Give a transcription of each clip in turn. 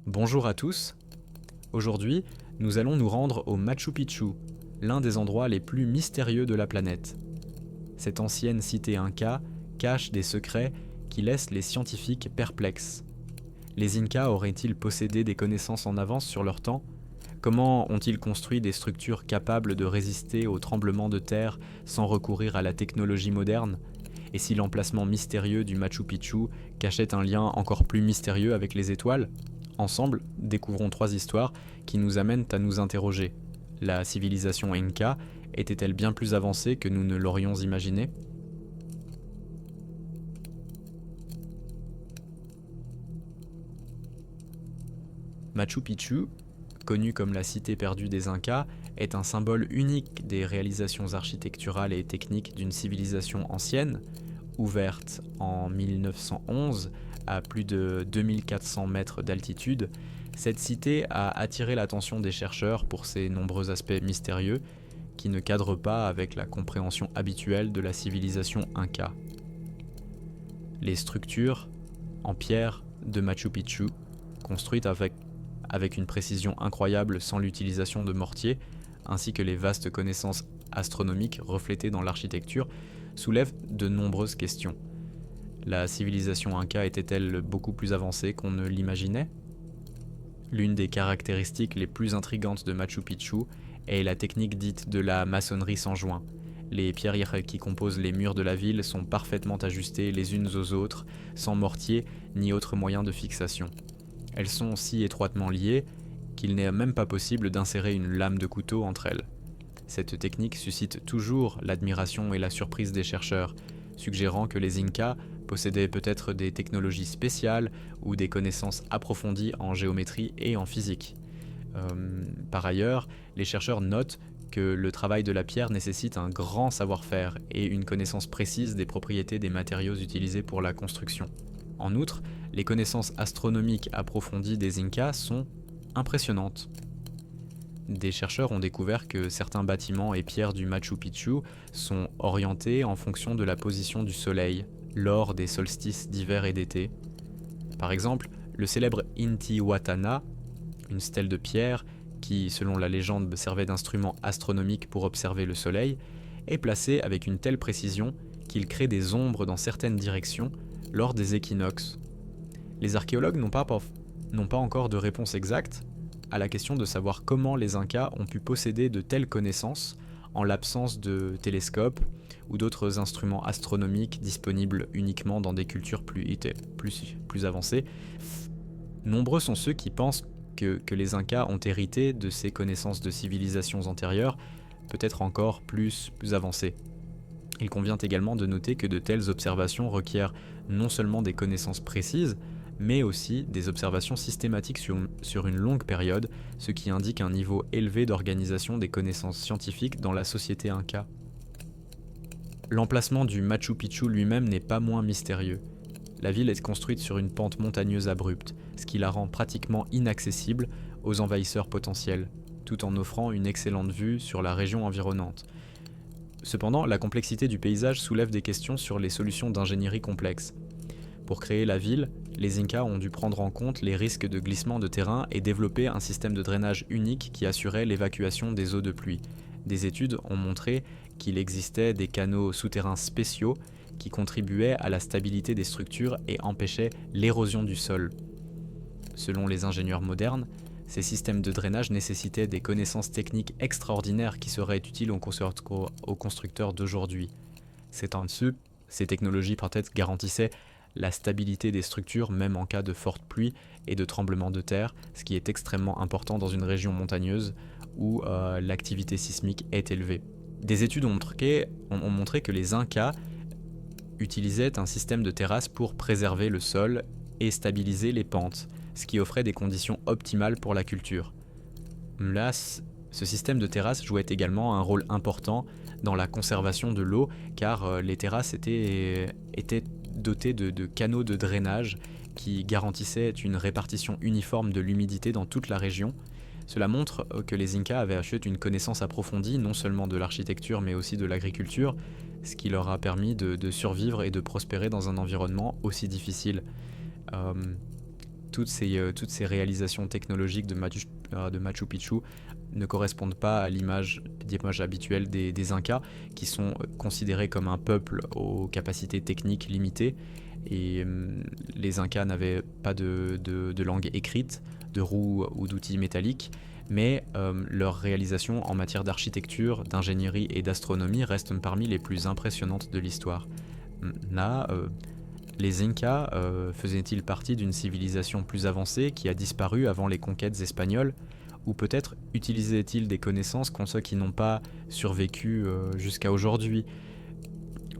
Bonjour à tous. Aujourd'hui, nous allons nous rendre au Machu Picchu, l'un des endroits les plus mystérieux de la planète. Cette ancienne cité inca cache des secrets qui laissent les scientifiques perplexes. Les Incas auraient-ils possédé des connaissances en avance sur leur temps? Comment ont-ils construit des structures capables de résister aux tremblements de terre sans recourir à la technologie moderne? Et si l'emplacement mystérieux du Machu Picchu cachait un lien encore plus mystérieux avec les étoiles? Ensemble, découvrons 3 histoires qui nous amènent à nous interroger. La civilisation Inca était-elle bien plus avancée que nous ne l'aurions imaginé? Machu Picchu, connu comme la cité perdue des Incas, est un symbole unique des réalisations architecturales et techniques d'une civilisation ancienne, ouverte en 1911 à plus de 2400 mètres d'altitude. Cette cité a attiré l'attention des chercheurs pour ses nombreux aspects mystérieux qui ne cadrent pas avec la compréhension habituelle de la civilisation Inca. Les structures en pierre de Machu Picchu, construites avec une précision incroyable sans l'utilisation de mortier, ainsi que les vastes connaissances astronomiques reflétées dans l'architecture, soulèvent de nombreuses questions. La civilisation Inca était-elle beaucoup plus avancée qu'on ne l'imaginait? L'une des caractéristiques les plus intrigantes de Machu Picchu est la technique dite de la maçonnerie sans joint. Les pierres qui composent les murs de la ville sont parfaitement ajustées les unes aux autres, sans mortier ni autre moyen de fixation. Elles sont si étroitement liées qu'il n'est même pas possible d'insérer une lame de couteau entre elles. Cette technique suscite toujours l'admiration et la surprise des chercheurs, suggérant que les Incas possédaient peut-être des technologies spéciales ou des connaissances approfondies en géométrie et en physique. Par ailleurs, les chercheurs notent que le travail de la pierre nécessite un grand savoir-faire et une connaissance précise des propriétés des matériaux utilisés pour la construction. En outre, les connaissances astronomiques approfondies des Incas sont impressionnantes. Des chercheurs ont découvert que certains bâtiments et pierres du Machu Picchu sont orientés en fonction de la position du soleil lors des solstices d'hiver et d'été. Par exemple, le célèbre Intihuatana, une stèle de pierre qui, selon la légende, servait d'instrument astronomique pour observer le soleil, est placé avec une telle précision qu'il crée des ombres dans certaines directions lors des équinoxes. Les archéologues n'ont pas encore de réponse exacte à la question de savoir comment les Incas ont pu posséder de telles connaissances en l'absence de télescopes ou d'autres instruments astronomiques disponibles uniquement dans des cultures plus avancées. Nombreux sont ceux qui pensent que les Incas ont hérité de ces connaissances de civilisations antérieures, peut-être encore plus avancées. Il convient également de noter que de telles observations requièrent non seulement des connaissances précises, mais aussi des observations systématiques sur une longue période, ce qui indique un niveau élevé d'organisation des connaissances scientifiques dans la société Inca. L'emplacement du Machu Picchu lui-même n'est pas moins mystérieux. La ville est construite sur une pente montagneuse abrupte, ce qui la rend pratiquement inaccessible aux envahisseurs potentiels, tout en offrant une excellente vue sur la région environnante. Cependant, la complexité du paysage soulève des questions sur les solutions d'ingénierie complexes. Pour créer la ville, les Incas ont dû prendre en compte les risques de glissement de terrain et développer un système de drainage unique qui assurait l'évacuation des eaux de pluie. Des études ont montré qu'il existait des canaux souterrains spéciaux qui contribuaient à la stabilité des structures et empêchaient l'érosion du sol. Selon les ingénieurs modernes, ces systèmes de drainage nécessitaient des connaissances techniques extraordinaires qui seraient utiles aux constructeurs d'aujourd'hui. Ces technologies peut-être garantissaient la stabilité des structures même en cas de forte pluie et de tremblements de terre, ce qui est extrêmement important dans une région montagneuse où l'activité sismique est élevée. Des études ont montré que les Incas utilisaient un système de terrasse pour préserver le sol et stabiliser les pentes, ce qui offrait des conditions optimales pour la culture. Là, ce système de terrasse jouait également un rôle important dans la conservation de l'eau, car les terrasses étaient dotées de canaux de drainage qui garantissaient une répartition uniforme de l'humidité dans toute la région. Cela montre que les Incas avaient achevé une connaissance approfondie non seulement de l'architecture mais aussi de l'agriculture, ce qui leur a permis de survivre et de prospérer dans un environnement aussi difficile. toutes ces réalisations technologiques de Machu Picchu ne correspondent pas à l'image habituelle des Incas, qui sont considérés comme un peuple aux capacités techniques limitées. Et les Incas n'avaient pas de langue écrite, de roues ou d'outils métalliques, mais leurs réalisations en matière d'architecture, d'ingénierie et d'astronomie restent parmi les plus impressionnantes de l'histoire. Là, les Incas faisaient-ils partie d'une civilisation plus avancée qui a disparu avant les conquêtes espagnoles, ou peut-être utilisaient-ils des connaissances qu'ont ceux qui n'ont pas survécu jusqu'à aujourd'hui?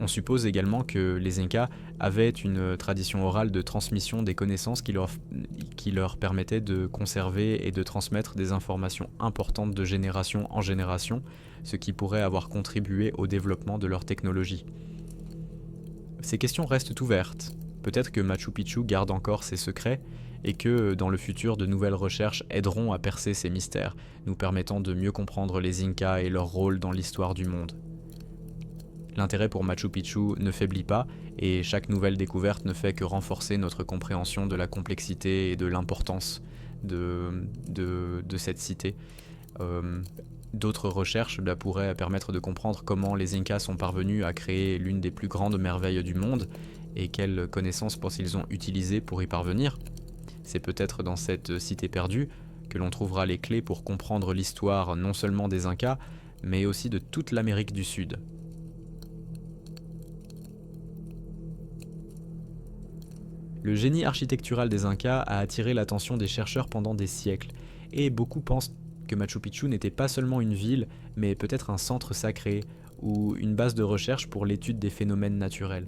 On suppose également que les Incas avaient une tradition orale de transmission des connaissances qui leur permettait de conserver et de transmettre des informations importantes de génération en génération, ce qui pourrait avoir contribué au développement de leur technologie. Ces questions restent ouvertes. Peut-être que Machu Picchu garde encore ses secrets et que dans le futur de nouvelles recherches aideront à percer ces mystères, nous permettant de mieux comprendre les Incas et leur rôle dans l'histoire du monde. L'intérêt pour Machu Picchu ne faiblit pas et chaque nouvelle découverte ne fait que renforcer notre compréhension de la complexité et de l'importance de cette cité. D'autres recherches pourraient permettre de comprendre comment les Incas sont parvenus à créer l'une des plus grandes merveilles du monde et quelles connaissances pensent-ils ont utilisées pour y parvenir. C'est peut-être dans cette cité perdue que l'on trouvera les clés pour comprendre l'histoire non seulement des Incas, mais aussi de toute l'Amérique du Sud. Le génie architectural des Incas a attiré l'attention des chercheurs pendant des siècles, et beaucoup pensent que Machu Picchu n'était pas seulement une ville, mais peut-être un centre sacré, ou une base de recherche pour l'étude des phénomènes naturels.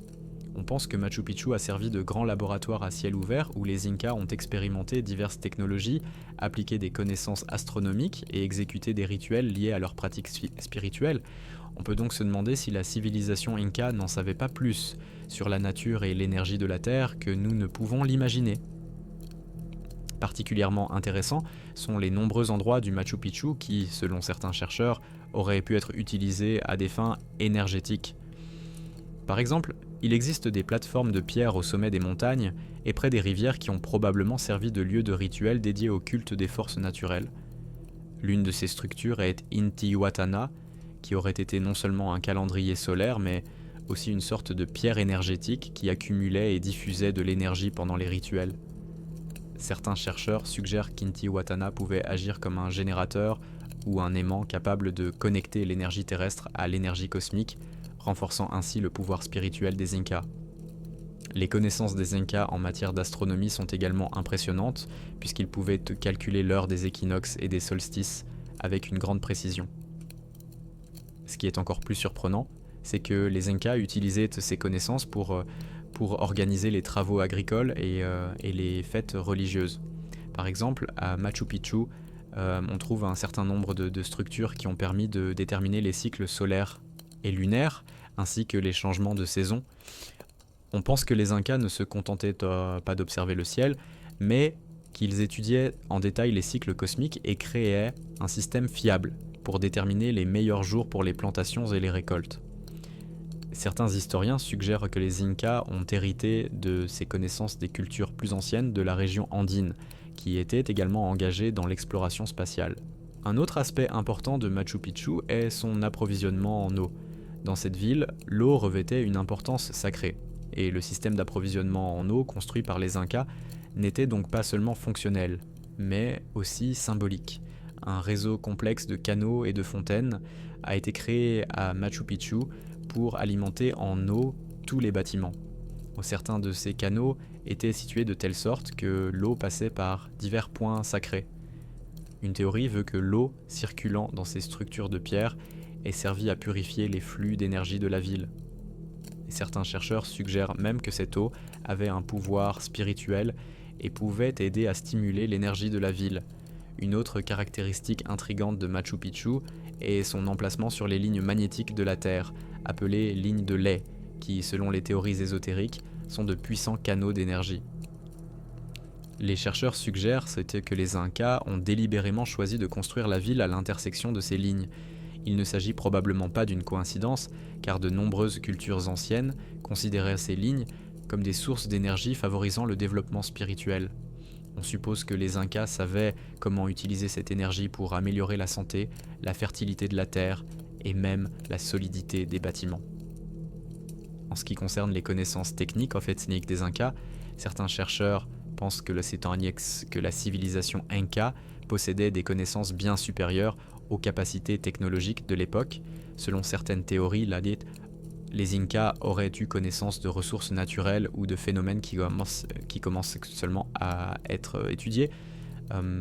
On pense que Machu Picchu a servi de grand laboratoire à ciel ouvert où les Incas ont expérimenté diverses technologies, appliqué des connaissances astronomiques et exécuté des rituels liés à leurs pratiques spirituelles. On peut donc se demander si la civilisation Inca n'en savait pas plus sur la nature et l'énergie de la Terre que nous ne pouvons l'imaginer. Particulièrement intéressants sont les nombreux endroits du Machu Picchu qui, selon certains chercheurs, auraient pu être utilisés à des fins énergétiques. Par exemple, il existe des plateformes de pierre au sommet des montagnes et près des rivières qui ont probablement servi de lieu de rituel dédié au culte des forces naturelles. L'une de ces structures est Intihuatana, qui aurait été non seulement un calendrier solaire, mais aussi une sorte de pierre énergétique qui accumulait et diffusait de l'énergie pendant les rituels. Certains chercheurs suggèrent qu'Intihuatana pouvait agir comme un générateur ou un aimant capable de connecter l'énergie terrestre à l'énergie cosmique, renforçant ainsi le pouvoir spirituel des Incas. Les connaissances des Incas en matière d'astronomie sont également impressionnantes, puisqu'ils pouvaient calculer l'heure des équinoxes et des solstices avec une grande précision. Ce qui est encore plus surprenant, c'est que les Incas utilisaient ces connaissances pour organiser les travaux agricoles et les fêtes religieuses. Par exemple, à Machu Picchu, on trouve un certain nombre de structures qui ont permis de déterminer les cycles solaires et lunaires, ainsi que les changements de saison. On pense que les Incas ne se contentaient pas d'observer le ciel, mais qu'ils étudiaient en détail les cycles cosmiques et créaient un système fiable pour déterminer les meilleurs jours pour les plantations et les récoltes. Certains historiens suggèrent que les Incas ont hérité de ces connaissances des cultures plus anciennes de la région andine, qui étaient également engagées dans l'exploration spatiale. Un autre aspect important de Machu Picchu est son approvisionnement en eau. Dans cette ville, l'eau revêtait une importance sacrée, et le système d'approvisionnement en eau construit par les Incas n'était donc pas seulement fonctionnel, mais aussi symbolique. Un réseau complexe de canaux et de fontaines a été créé à Machu Picchu pour alimenter en eau tous les bâtiments. Certains de ces canaux étaient situés de telle sorte que l'eau passait par divers points sacrés. Une théorie veut que l'eau circulant dans ces structures de pierre ait servi à purifier les flux d'énergie de la ville. Et certains chercheurs suggèrent même que cette eau avait un pouvoir spirituel et pouvait aider à stimuler l'énergie de la ville. Une autre caractéristique intrigante de Machu Picchu est son emplacement sur les lignes magnétiques de la Terre, appelées lignes de lait, qui, selon les théories ésotériques, sont de puissants canaux d'énergie. Les chercheurs suggèrent que les Incas ont délibérément choisi de construire la ville à l'intersection de ces lignes. Il ne s'agit probablement pas d'une coïncidence, car de nombreuses cultures anciennes considéraient ces lignes comme des sources d'énergie favorisant le développement spirituel. On suppose que les Incas savaient comment utiliser cette énergie pour améliorer la santé, la fertilité de la terre et même la solidité des bâtiments. En ce qui concerne les connaissances techniques ethniques des Incas, certains chercheurs pensent que que la civilisation Inca possédait des connaissances bien supérieures aux capacités technologiques de l'époque. Selon certaines théories, les Incas auraient eu connaissance de ressources naturelles ou de phénomènes qui commencent seulement à être étudiés.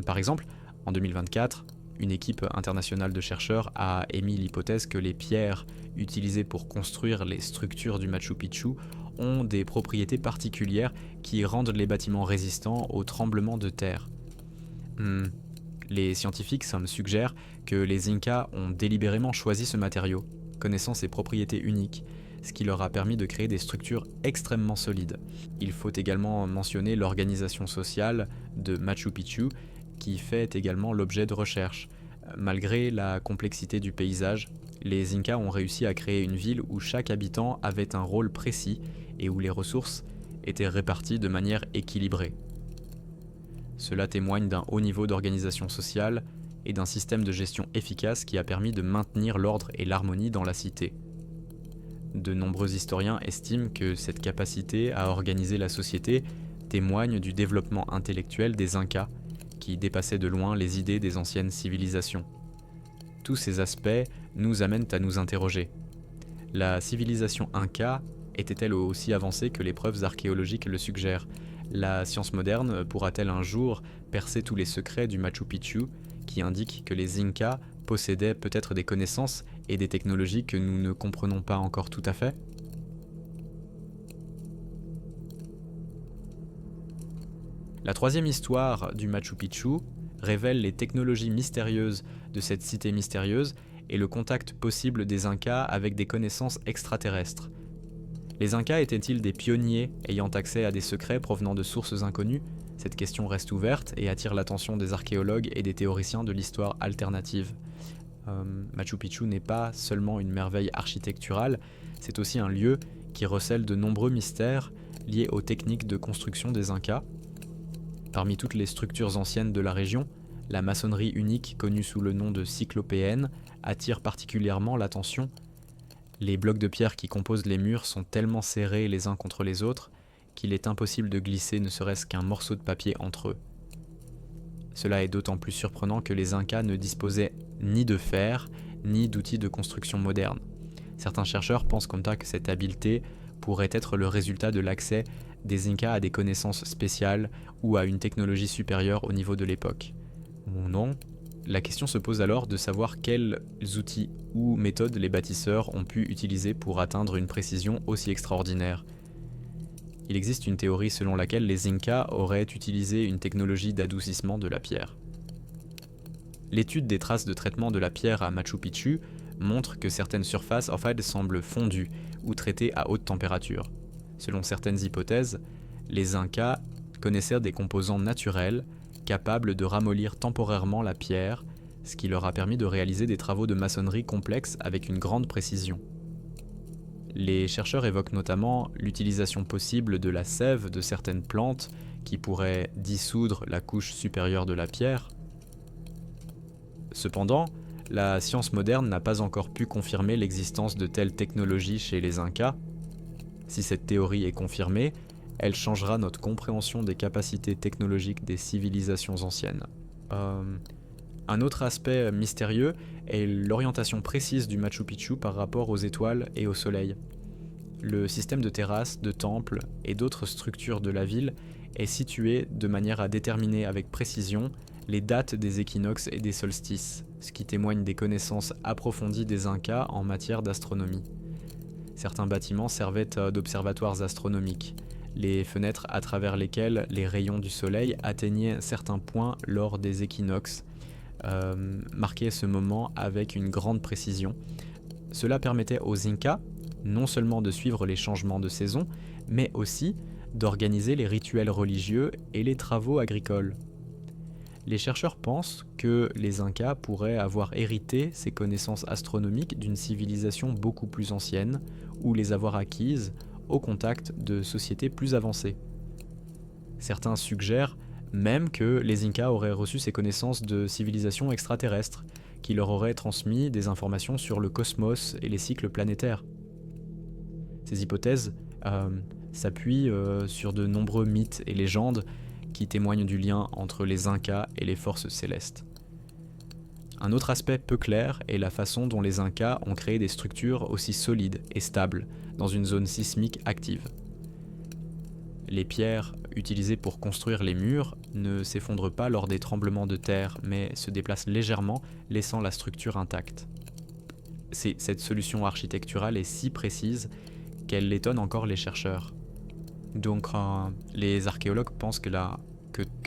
Par exemple, en 2024, une équipe internationale de chercheurs a émis l'hypothèse que les pierres utilisées pour construire les structures du Machu Picchu ont des propriétés particulières qui rendent les bâtiments résistants aux tremblements de terre. Les scientifiques suggèrent que les Incas ont délibérément choisi ce matériau, connaissant ses propriétés uniques, ce qui leur a permis de créer des structures extrêmement solides. Il faut également mentionner l'organisation sociale de Machu Picchu, qui fait également l'objet de recherches. Malgré la complexité du paysage, les Incas ont réussi à créer une ville où chaque habitant avait un rôle précis et où les ressources étaient réparties de manière équilibrée. Cela témoigne d'un haut niveau d'organisation sociale et d'un système de gestion efficace qui a permis de maintenir l'ordre et l'harmonie dans la cité. De nombreux historiens estiment que cette capacité à organiser la société témoigne du développement intellectuel des Incas, qui dépassaient de loin les idées des anciennes civilisations. Tous ces aspects nous amènent à nous interroger. La civilisation Inca était-elle aussi avancée que les preuves archéologiques le suggèrent ? La science moderne pourra-t-elle un jour percer tous les secrets du Machu Picchu, qui indiquent que les Incas possédaient peut-être des connaissances et des technologies que nous ne comprenons pas encore tout à fait ? La troisième histoire du Machu Picchu révèle les technologies mystérieuses de cette cité mystérieuse et le contact possible des Incas avec des connaissances extraterrestres. Les Incas étaient-ils des pionniers ayant accès à des secrets provenant de sources inconnues ? Cette question reste ouverte et attire l'attention des archéologues et des théoriciens de l'histoire alternative. Machu Picchu n'est pas seulement une merveille architecturale, c'est aussi un lieu qui recèle de nombreux mystères liés aux techniques de construction des Incas. Parmi toutes les structures anciennes de la région, la maçonnerie unique connue sous le nom de cyclopéenne attire particulièrement l'attention. Les blocs de pierre qui composent les murs sont tellement serrés les uns contre les autres qu'il est impossible de glisser ne serait-ce qu'un morceau de papier entre eux. Cela est d'autant plus surprenant que les Incas ne disposaient ni de fer, ni d'outils de construction modernes. Certains chercheurs pensent comme ça que cette habileté pourrait être le résultat de l'accès des Incas à des connaissances spéciales ou à une technologie supérieure au niveau de l'époque. Ou non, la question se pose alors de savoir quels outils ou méthodes les bâtisseurs ont pu utiliser pour atteindre une précision aussi extraordinaire. Il existe une théorie selon laquelle les Incas auraient utilisé une technologie d'adoucissement de la pierre. L'étude des traces de traitement de la pierre à Machu Picchu montre que certaines surfaces semblent fondues ou traitées à haute température. Selon certaines hypothèses, les Incas connaissaient des composants naturels capables de ramollir temporairement la pierre, ce qui leur a permis de réaliser des travaux de maçonnerie complexes avec une grande précision. Les chercheurs évoquent notamment l'utilisation possible de la sève de certaines plantes qui pourraient dissoudre la couche supérieure de la pierre. Cependant, la science moderne n'a pas encore pu confirmer l'existence de telles technologies chez les Incas. Si cette théorie est confirmée, elle changera notre compréhension des capacités technologiques des civilisations anciennes. Un autre aspect mystérieux est l'orientation précise du Machu Picchu par rapport aux étoiles et au soleil. Le système de terrasses, de temples et d'autres structures de la ville est situé de manière à déterminer avec précision les dates des équinoxes et des solstices, ce qui témoigne des connaissances approfondies des Incas en matière d'astronomie. Certains bâtiments servaient d'observatoires astronomiques, les fenêtres à travers lesquelles les rayons du soleil atteignaient certains points lors des équinoxes, marquaient ce moment avec une grande précision. Cela permettait aux Incas non seulement de suivre les changements de saison, mais aussi d'organiser les rituels religieux et les travaux agricoles. Les chercheurs pensent que les Incas pourraient avoir hérité ces connaissances astronomiques d'une civilisation beaucoup plus ancienne ou les avoir acquises au contact de sociétés plus avancées. Certains suggèrent même que les Incas auraient reçu ces connaissances de civilisations extraterrestres, qui leur auraient transmis des informations sur le cosmos et les cycles planétaires. Ces hypothèses s'appuient sur de nombreux mythes et légendes qui témoignent du lien entre les Incas et les forces célestes. Un autre aspect peu clair est la façon dont les Incas ont créé des structures aussi solides et stables dans une zone sismique active. Les pierres utilisées pour construire les murs ne s'effondrent pas lors des tremblements de terre, mais se déplacent légèrement, laissant la structure intacte. Cette solution architecturale est si précise qu'elle étonne encore les chercheurs. Donc les archéologues pensent que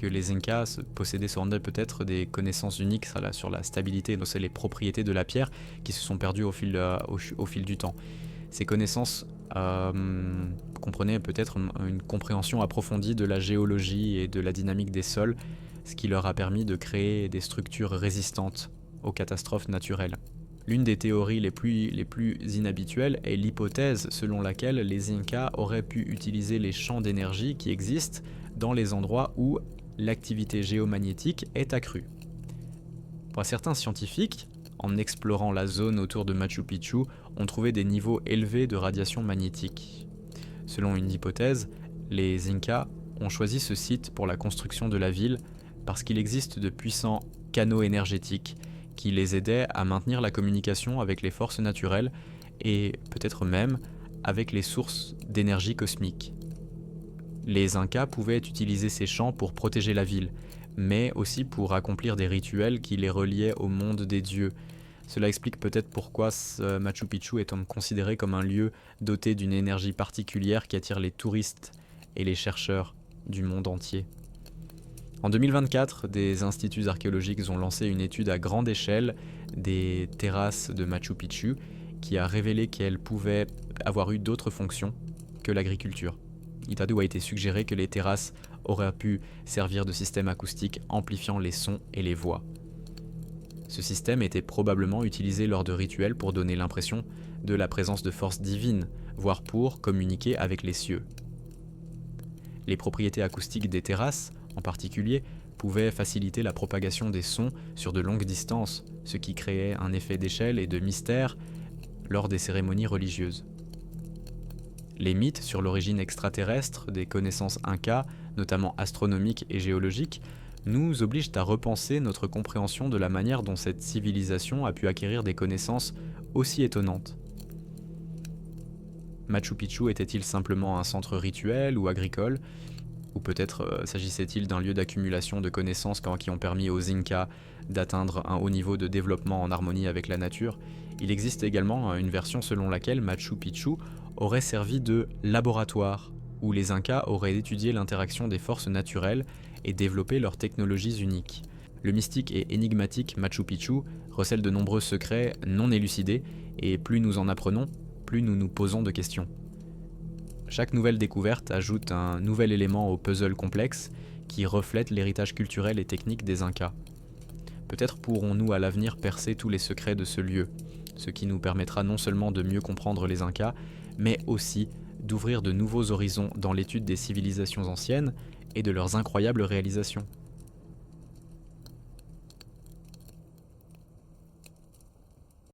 les Incas possédaient peut-être des connaissances uniques sur la stabilité et les propriétés de la pierre qui se sont perdues au fil du temps. Ces connaissances comprenaient peut-être une compréhension approfondie de la géologie et de la dynamique des sols, ce qui leur a permis de créer des structures résistantes aux catastrophes naturelles. L'une des théories les plus inhabituelles est l'hypothèse selon laquelle les Incas auraient pu utiliser les champs d'énergie qui existent dans les endroits où l'activité géomagnétique est accrue. Pour certains scientifiques, en explorant la zone autour de Machu Picchu, on trouvait des niveaux élevés de radiation magnétique. Selon une hypothèse, les Incas ont choisi ce site pour la construction de la ville parce qu'il existe de puissants canaux énergétiques qui les aidaient à maintenir la communication avec les forces naturelles et peut-être même avec les sources d'énergie cosmique. Les Incas pouvaient utiliser ces champs pour protéger la ville, mais aussi pour accomplir des rituels qui les reliaient au monde des dieux. Cela explique peut-être pourquoi Machu Picchu est considéré comme un lieu doté d'une énergie particulière qui attire les touristes et les chercheurs du monde entier. En 2024, des instituts archéologiques ont lancé une étude à grande échelle des terrasses de Machu Picchu qui a révélé qu'elles pouvaient avoir eu d'autres fonctions que l'agriculture. Il a été suggéré que les terrasses auraient pu servir de système acoustique amplifiant les sons et les voix. Ce système était probablement utilisé lors de rituels pour donner l'impression de la présence de forces divines, voire pour communiquer avec les cieux. Les propriétés acoustiques des terrasses, en particulier, pouvaient faciliter la propagation des sons sur de longues distances, ce qui créait un effet d'échelle et de mystère lors des cérémonies religieuses. Les mythes sur l'origine extraterrestre des connaissances incas, notamment astronomiques et géologiques, nous obligent à repenser notre compréhension de la manière dont cette civilisation a pu acquérir des connaissances aussi étonnantes. Machu Picchu était-il simplement un centre rituel ou agricole ? Ou peut-être s'agissait-il d'un lieu d'accumulation de connaissances qui ont permis aux Incas d'atteindre un haut niveau de développement en harmonie avec la nature ? Il existe également une version selon laquelle Machu Picchu aurait servi de laboratoire, où les Incas auraient étudié l'interaction des forces naturelles et développé leurs technologies uniques. Le mystique et énigmatique Machu Picchu recèle de nombreux secrets non élucidés, et plus nous en apprenons, plus nous nous posons de questions. Chaque nouvelle découverte ajoute un nouvel élément au puzzle complexe qui reflète l'héritage culturel et technique des Incas. Peut-être pourrons-nous à l'avenir percer tous les secrets de ce lieu, ce qui nous permettra non seulement de mieux comprendre les Incas, mais aussi d'ouvrir de nouveaux horizons dans l'étude des civilisations anciennes et de leurs incroyables réalisations.